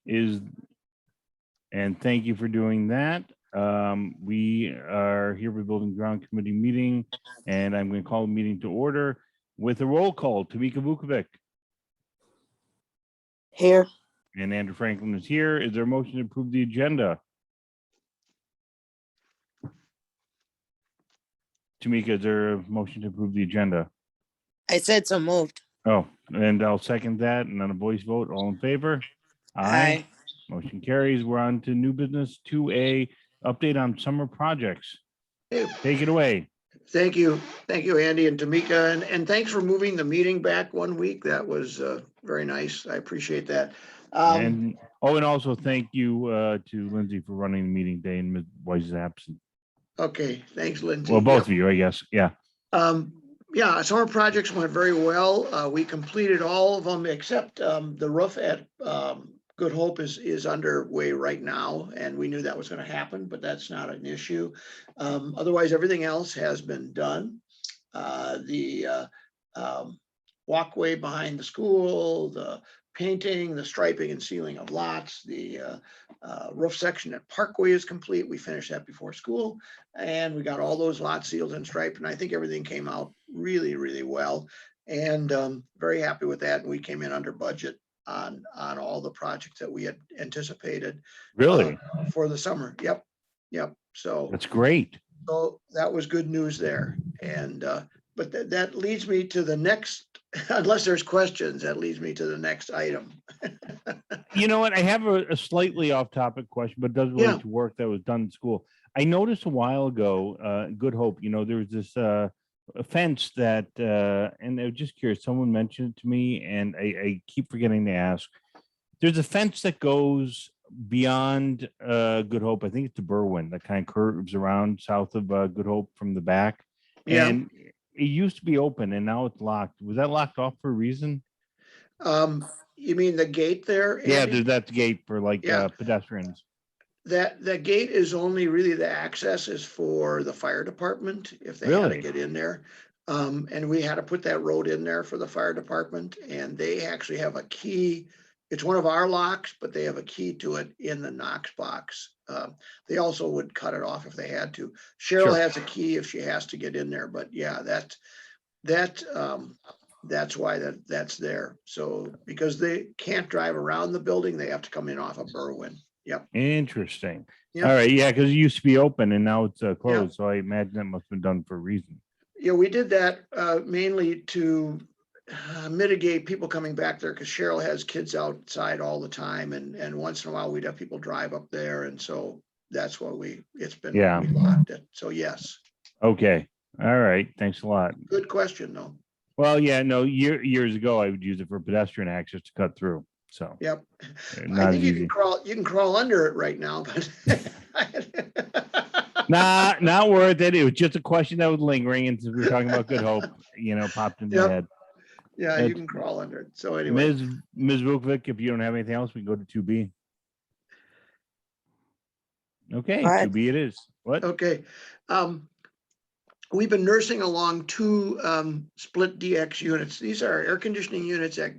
is, and thank you for doing that. We are here for Building Ground Committee meeting, and I'm going to call the meeting to order with a roll call. Tamika Vukovic Here. and Andrew Franklin is here. Is there a motion to approve the agenda? Tamika, is there a motion to approve the agenda? I said so moved. Oh, and I'll second that, and on a voice vote, all in favor? Aye. Motion carries. We're on to new business 2A, update on summer projects. Hey, Take it away. thank you, Andy and Tamika, and thanks for moving the meeting back 1 week. That was very nice. I appreciate that. And also thank you to Lindsay for running the meeting day in Ms. Weiss's absence. Okay, thanks, Lindsay. Well, both Yep. of you, I guess. Yeah. Yeah, summer projects went very well. We completed all of them except the roof at Good Hope is underway right now, and we knew that was going to happen, but that's not an issue. Otherwise, everything else has been done. The walkway behind the school, the painting, the striping and sealing of lots, the roof section at Parkway is complete. We finished that before school, and we got all those lots sealed and striped, and I think everything came out really, really well, and very happy with that. And we came in under budget on all the projects that we had anticipated. Really? For the summer. Yep. So That's great. So that was good news there. And but that leads me to the next, unless there's questions, that leads me to the next item. You know what? I have a slightly off-topic question, but it does relate to work that was done in school. I noticed a while ago, Good Hope, there was this a fence that, and I was just curious, someone mentioned it to me, and I keep forgetting to ask. There's a fence that goes beyond Good Hope. I think it's to Berwyn, that kind of curves around south of Good Hope from the back. Yeah. And it used to be open and now it's locked. Was that locked off for a reason? You mean the gate there, Andy? Yeah, there's that gate for pedestrians. That gate is only really, the access is for the fire department if they had to get in there. And we had to put that road in there for the fire department, and they actually have a key. It's one of our locks, but they have a key to it in the Knox box. They also would cut it off if they had to. Cheryl has a key if she has to get in there, but yeah, that's why that's there. So because they can't drive around the building, they have to come in off of Berwyn. Yep. Interesting. Yep. All right. Yeah, because it used to be open and now it's closed. Yep. So I imagine that must have been done for a reason. Yeah, we did that mainly to mitigate people coming back there, because Cheryl has kids outside all the time, and once in a while we'd have people drive up there, and so that's what we locked it. So yes. Okay. All right. Thanks a lot. Good question though. Well, yeah, no, years ago I would use it for pedestrian access to cut through. So yep. I think you can crawl under it right now, but not worth it. It was just a question that was lingering, and since we were talking about Good Hope, popped into my head. Yeah, you can crawl under it. So anyway, Ms. Vukovic, if you don't have anything else, we can go to 2B. Okay, 2B it is. What? Okay. We've been nursing along two split DX units. These are air conditioning units at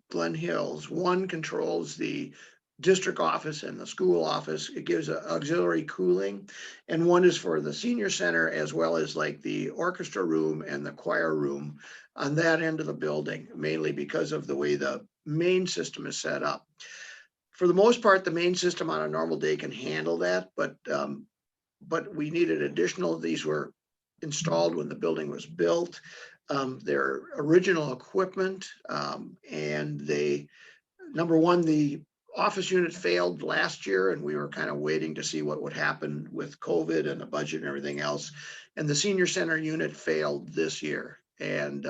Glen Hills. One controls the district office and the school office. It gives auxiliary cooling, and one is for the senior center, as well as like the orchestra room and the choir room on that end of the building, mainly because of the way the main system is set up. For the most part, the main system on a normal day can handle that, but we needed additional. These were installed when the building was built. They're original equipment, and number one, the office unit failed last year, and we were kind of waiting to see what would happen with COVID and the budget and everything else. And the senior center unit failed this year. And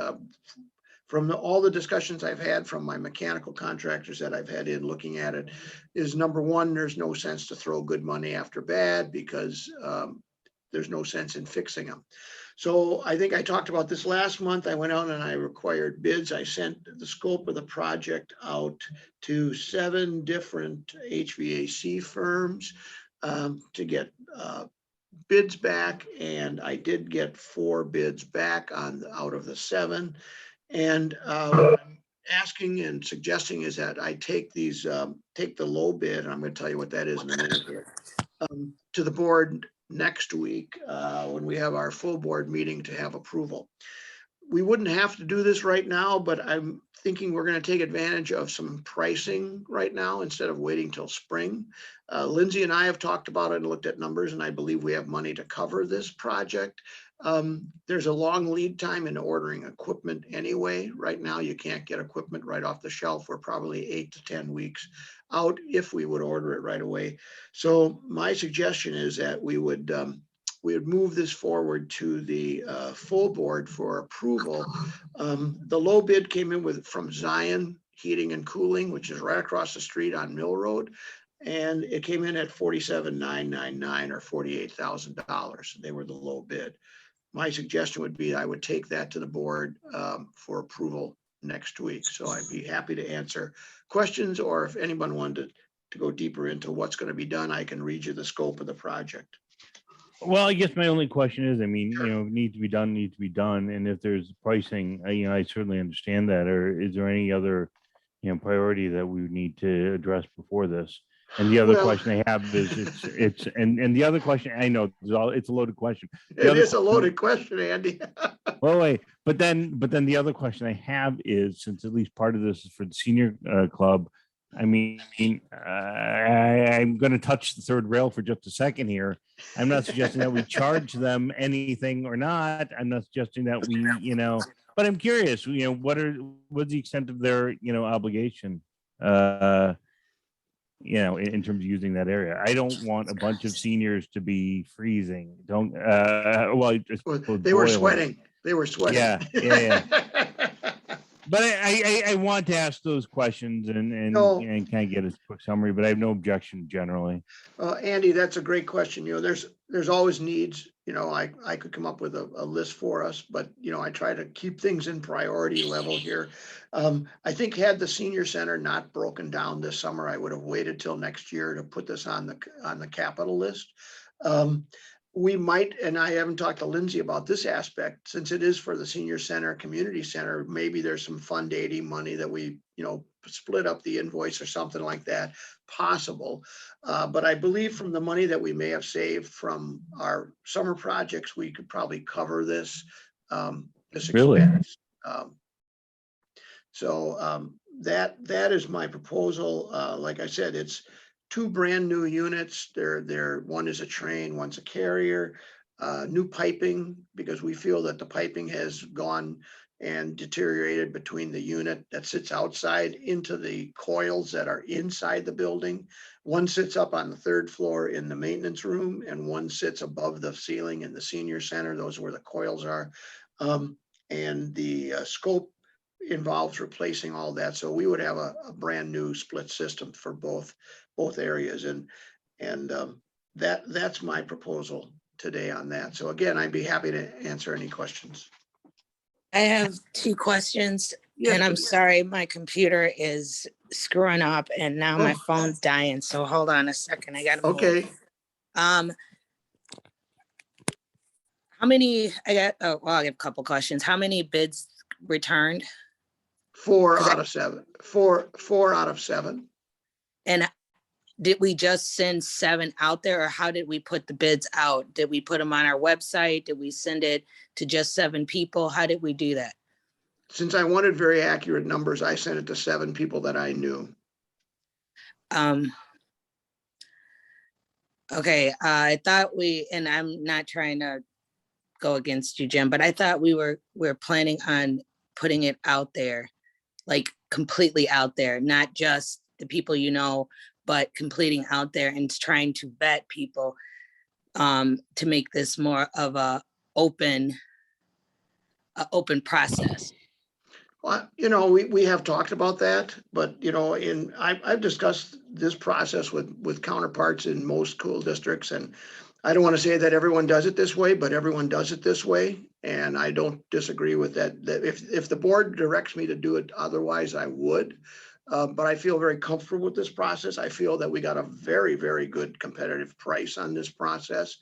from all the discussions I've had from my mechanical contractors that I've had in looking at it, is number one, there's no sense to throw good money after bad, because there's no sense in fixing them. So I think I talked about this last month. I went out and I required bids. I sent the scope of the project out to 7 different HVAC firms to get bids back. And I did get 4 bids back out of the 7. And asking and suggesting is that I take these, take the low bid, and I'm going to tell you what that is in a minute here, to the board next week when we have our full board meeting to have approval. We wouldn't have to do this right now, but I'm thinking we're going to take advantage of some pricing right now instead of waiting till spring. Lindsay and I have talked about it and looked at numbers, and I believe we have money to cover this project. There's a long lead time in ordering equipment anyway. Right now, you can't get equipment right off the shelf. We're probably 8 to 10 weeks out if we would order it right away. So my suggestion is that we would move this forward to the full board for approval. The low bid came in from Zion Heating and Cooling, which is right across the street on Mill Road. And it came in at $47,999 or $48,000. They were the low bid. My suggestion would be I would take that to the board for approval next week. So I'd be happy to answer questions, or if anyone wanted to go deeper into what's going to be done, I can read you the scope of the project. Well, I guess my only question is, I mean, you know, needs to be done, needs to be done. And if there's pricing, you know, I certainly understand that. Or is there any other, you know, priority that we would need to address before this? And the other question I have is and the other question, I know it's a loaded question. It is a loaded question, Andy. Well, wait, but then the other question I have is, since at least part of this is for the senior club, I mean, I'm going to touch the third rail for just a second here. I'm not suggesting that we charge them anything or not. I'm not suggesting that we, you know, but I'm curious, you know, what's the extent of their, you know, obligation, you know, in terms of using that area. I don't want a bunch of seniors to be freezing. Don't, well, they were sweating. They were sweating. Yeah. But I want to ask those questions and kind of get a quick summary, but I have no objection generally. Andy, that's a great question. You know, there's always needs. You know, I could come up with a list for us, but you know, I try to keep things in priority level here. I think had the senior center not broken down this summer, I would have waited till next year to put this on the capital list. We might, and I haven't talked to Lindsay about this aspect, since it is for the senior center, community center, maybe there's some fund 80 money that we, you know, split up the invoice or something like that possible. But I believe from the money that we may have saved from our summer projects, we could probably cover this expense. Really? That is my proposal. Like I said, it's 2 brand new units. One is a train, one's a carrier, new piping, because we feel that the piping has gone and deteriorated between the unit that sits outside into the coils that are inside the building. One sits up on the 3rd floor in the maintenance room, and one sits above the ceiling in the senior center. Those are where the coils are. And the scope involves replacing all that. So we would have a brand new split system for both areas. And that's my proposal today on that. So again, I'd be happy to answer any questions. I have 2 questions. Yes, and I'm please. sorry, my computer is screwing up and now my phone's dying. So hold on a second. I got to Okay. move. How many, I have a couple questions. How many bids returned? 4 out of 7. 4 out of 7. And did we just send 7 out there, or how did we put the bids out? Did we put them on our website? Did we send it to just 7 people? How did we do that? Since I wanted very accurate numbers, I sent it to 7 people that I knew. Okay, I thought and I'm not trying to go against you, Jim, but I thought we're planning on putting it out there, like completely out there, not just the people you know, but completing out there and trying to vet people to make this more of a open process. Well, you know, we have talked about that, but you know, I've discussed this process with counterparts in most school districts, and I don't want to say that everyone does it this way, but everyone does it this way, and I don't disagree with that. That if the board directs me to do it otherwise, I would. But I feel very comfortable with this process. I feel that we got a very, very good competitive price on this process.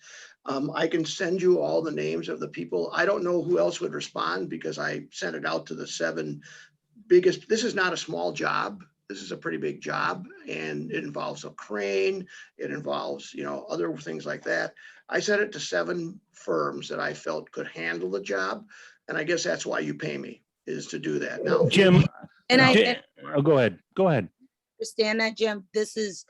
I can send you all the names of the people. I don't know who else would respond because I sent it out to the 7 biggest, this is not a small job. This is a pretty big job, and it involves a crane. It involves, other things like that. I sent it to 7 firms that I felt could handle the job. And I guess that's why you pay me, is to do that. Now, Jim, And go ahead. Go ahead. Understand that, Jim. This is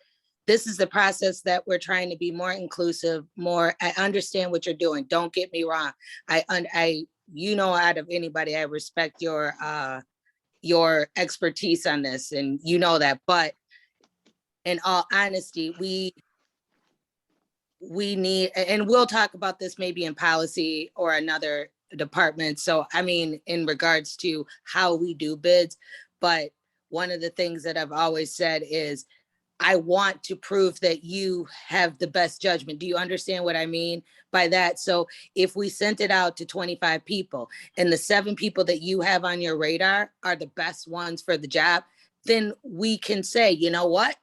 the process that we're trying to be more inclusive, I understand what you're doing. Don't get me wrong. Out of anybody, I respect your expertise on this, and that. But in all honesty, we need, and we'll talk about this maybe in policy or another department. So, I mean, in regards to how we do bids, but one of the things that I've always said is, I want to prove that you have the best judgment. Do you understand what I mean by that? So if we sent it out to 25 people and the 7 people that you have on your radar are the best ones for the job, then we can say, you know what?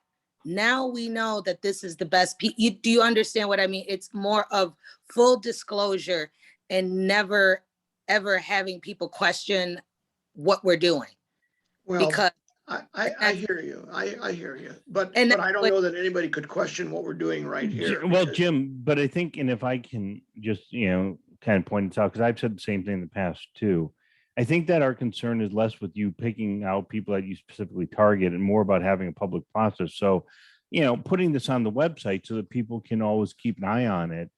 Now we know that this is the best. Do you understand what I mean? It's more of full disclosure and never, ever having people question what we're doing. Well, because I hear you. I hear you. But And I don't know that anybody could question what we're doing right here. Well, because- Jim, but I think, and if I can just, kind of point this out, because I've said the same thing in the past too. I think that our concern is less with you picking out people that you specifically target and more about having a public process. So, putting this on the website so that people can always keep an eye on it,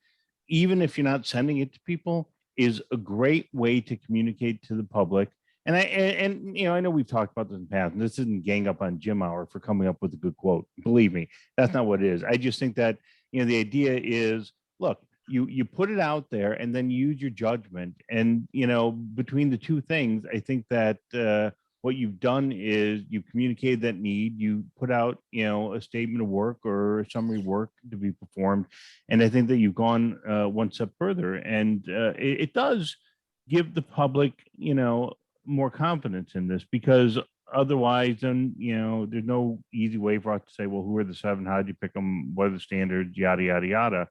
even if you're not sending it to people, is a great way to communicate to the public. And I know we've talked about this in the past, and this isn't gang up on Jim Hour for coming up with a good quote. Believe me, that's not what it is. I just think that, the idea is, look, you put it out there and then use your judgment. And, between the two things, I think that what you've done is you've communicated that need. You put out, a statement of work or a summary work to be performed. And I think that you've gone one step further. And it does give the public, more confidence in this, because otherwise then there's no easy way for us to say, well, who are the 7, how did you pick them, what are the standards, yada yada yada.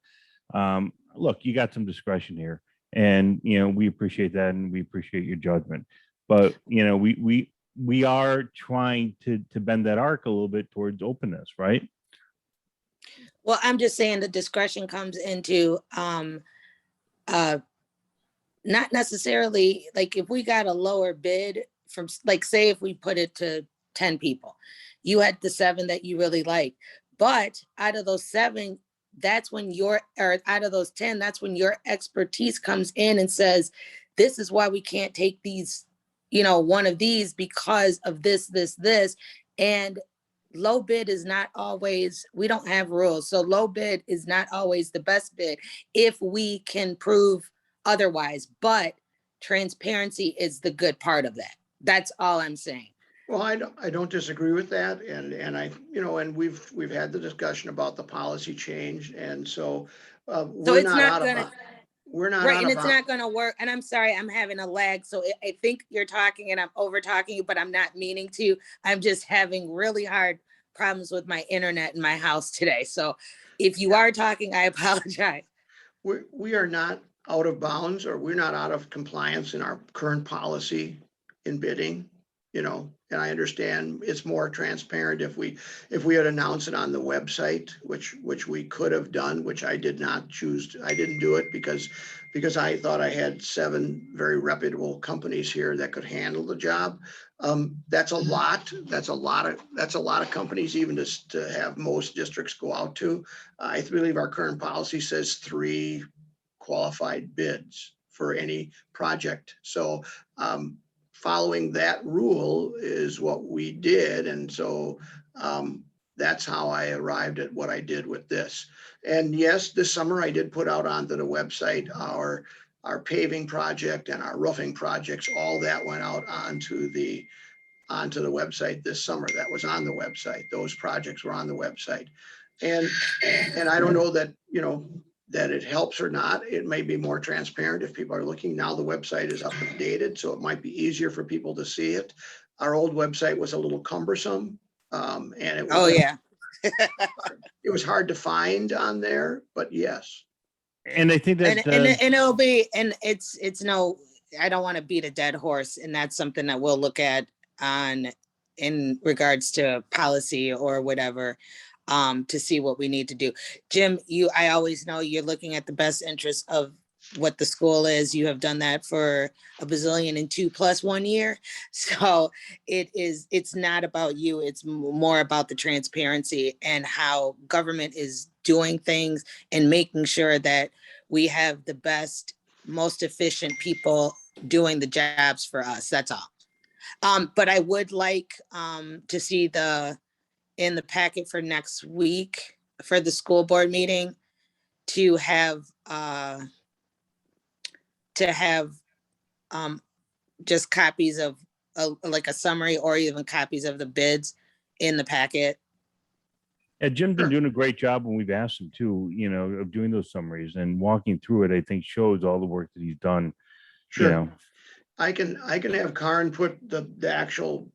Look, you got some discretion here, and we appreciate that, and we appreciate your judgment, but we are trying to bend that arc a little bit towards openness, right? Well, I'm just saying the discretion comes into not necessarily, like, if we got a lower bid from, like, say if we put it to 10 people, you had the 7 that you really like, but out of those 7, that's when out of those 10, that's when your expertise comes in and says, this is why we can't take these, one of these because of this. And low bid is not always, we don't have rules. So low bid is not always the best bid if we can prove otherwise, but transparency is the good part of that. That's all I'm saying. Well, I don't disagree with that. And I, and we've had the discussion about the policy change. And so we're it's not not out gonna, of, we're not right. out And of it's not going to work. And I'm sorry, I'm having a lag. So I think you're talking and I'm over talking you, but I'm not meaning to. I'm just having really hard problems with my internet in my house today. So if you are talking, I apologize. We are not out of bounds, or we're not out of compliance in our current policy in bidding, and I understand it's more transparent if we had announced it on the website, which we could have done, which I did not choose. I didn't do it because I thought I had 7 very reputable companies here that could handle the job. That's a lot. That's a lot of companies, even to have most districts go out to. I believe our current policy says 3 qualified bids for any project. So following that rule is what we did. And so that's how I arrived at what I did with this. And yes, this summer I did put out onto the website our paving project and our roofing projects. All that went out onto the website this summer. That was on the website. Those projects were on the website. And I don't know that, that it helps or not. It may be more transparent if people are looking. Now the website is updated, so it might be easier for people to see it. Our old website was a little cumbersome. And it was, it was hard to find on there, but yes. And I think that and it'll be, and it's no, I don't want to beat a dead horse, and that's something that we'll look at in regards to policy or whatever, to see what we need to do. Jim, I always know you're looking at the best interest of what the school is. You have done that for a bazillion and 2+1 year. So it's not about you. It's more about the transparency and how government is doing things and making sure that we have the best, most efficient people doing the jobs for us. That's all. But I would like to see in the packet for next week for the school board meeting to have just copies of like a summary or even copies of the bids in the packet. Yeah, Jim's been Sure. doing a great job when we've asked him to, of doing those summaries and walking through it. I think shows all the work that he's done. Sure. I can have Karen put the actual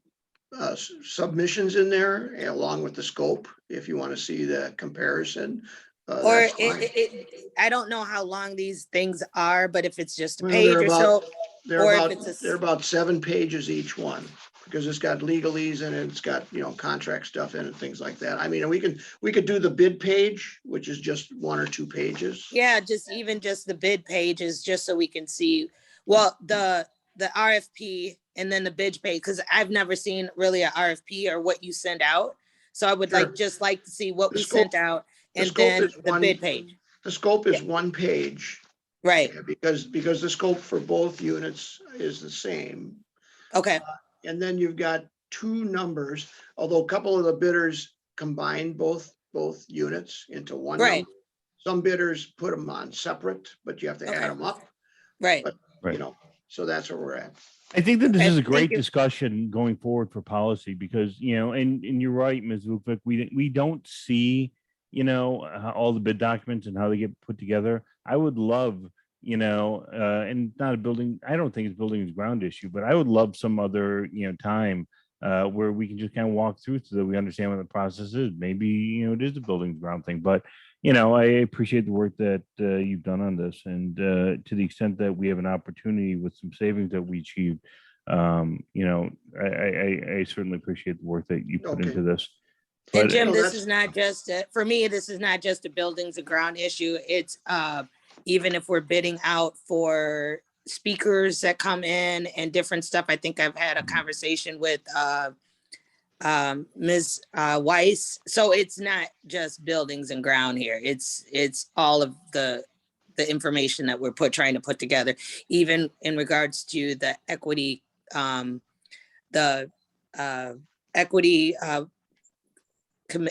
submissions in there along with the scope, if you want to see the comparison. Or That's fine. I don't know how long these things are, but if it's just a Well, page or so, They're or about, if it's they're about 7 pages each one, because it's got legalese in it, it's got, contract stuff in it, things like that. I mean, we could do the bid page, which is just 1 or 2 pages. yeah, just the bid pages, just so we can see, well, the RFP and then the bid page, because I've never seen really a RFP or what you send out. So I would Sure. just like to see what The we scope- sent out the and scope then is the one- bid page. The scope is 1 page. Right. Because the scope for both units is the same. Okay. And then you've got 2 numbers, although a couple of the bidders combine both units into one Right. number. Some bidders put them on separate, but you have to Okay. add them up. Right. But, Right. so that's where we're at. I think that this Okay, is a thank great you. discussion going forward for policy because, and you're right, Ms. Vukvik, we don't see, all the bid documents and how they get put together. I would love, and not a building, I don't think it's building and ground issue, but I would love some other, time where we can just kind of walk through so that we understand what the process is. Maybe, it is a building and ground thing, but I appreciate the work that you've done on this, and to the extent that we have an opportunity with some savings that we achieved, I certainly appreciate the work that you put Okay. into this. And But Jim, No, this that's- is not just, for me, this is not just a buildings and ground issue. It's even if we're bidding out for speakers that come in and different stuff. I think I've had a conversation with Ms. Weiss. So it's not just buildings and ground here. It's all of the information that we're trying to put together, even in regards to the equity, equity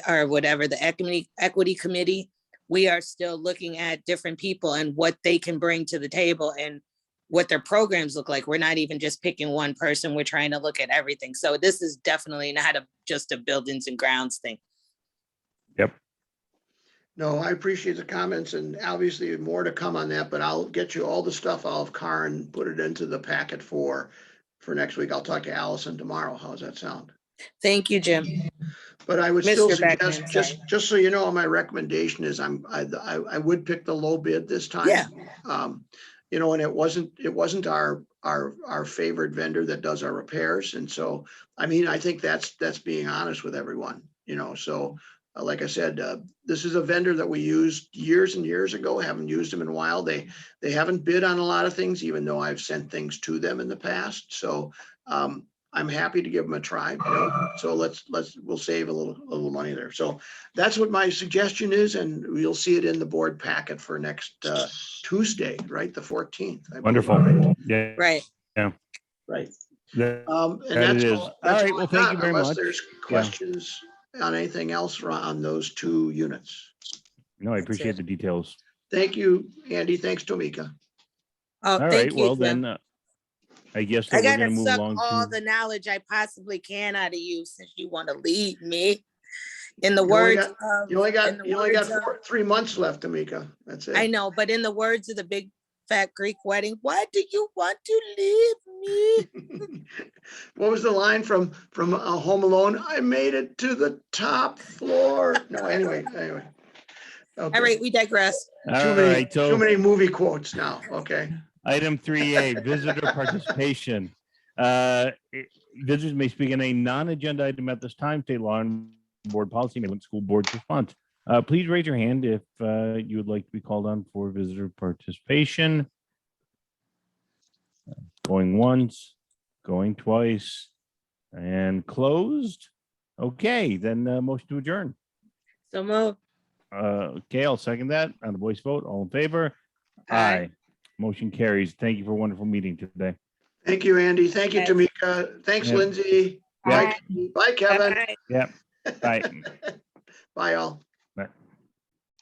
or whatever, the equity committee. We are still looking at different people and what they can bring to the table and what their programs look like. We're not even just picking one person. We're trying to look at everything. So this is definitely not just a buildings and grounds thing. Yep. No, I appreciate the comments, and obviously more to come on that, but I'll get you all the stuff. I'll have Karen put it into the packet for next week. I'll talk to Allison tomorrow. How's that sound? Thank you, Jim. But I would still Mr. Beckman, suggest, sorry. just so you know, my recommendation is I would pick the low bid this time. Yeah. And it wasn't our favorite vendor that does our repairs. And so, I think that's being honest with everyone, so like I said, this is a vendor that we used years and years ago, haven't used them in a while. They haven't bid on a lot of things, even though I've sent things to them in the past. So, I'm happy to give them a try. So we'll save a little money there. So that's what my suggestion is, and we'll see it in the board packet for next Tuesday, right? The 14th. I believe, Wonderful. right? Yeah. Right. Yeah. Right. That- And that that's it is. all. All right. Well, I've thank you got, very unless much. there's Yeah. questions on anything else on those 2 units. No, I That's appreciate it. the details. Thank you, Andy. Thanks, Tomika. Oh, All thank right. you, Well, Jim. then I guess I that we're gotta going to move suck along all to. the knowledge I possibly can out of you since you want to lead me. In the You only words got- of, You only got in the words of- 3 months left, Tomika. That's it. I know, but in the words of the big fat Greek wedding, why do you want to leave me? What was the line from Home Alone? I made it to the top floor. No, anyway. Okay. All right, we digress. All right. Too So many movie quotes now. Okay. item 3A, visitor participation. Visitors may speak on a non-agenda item at this time. State law and board policy may limit school board's response. Please raise your hand if you would like to be called on for visitor participation. Going once, going twice, and closed. Okay, then motion to adjourn. So move. Okay, I'll second that on a voice vote. All in favor? Aye. Motion carries. Thank you for a wonderful meeting today. Thank you, Andy. Thank you, Yes. Tamika. Thanks, Yep. Lindsay. Yep. Bye, Kevin. Bye. Yep. Bye. Bye, all.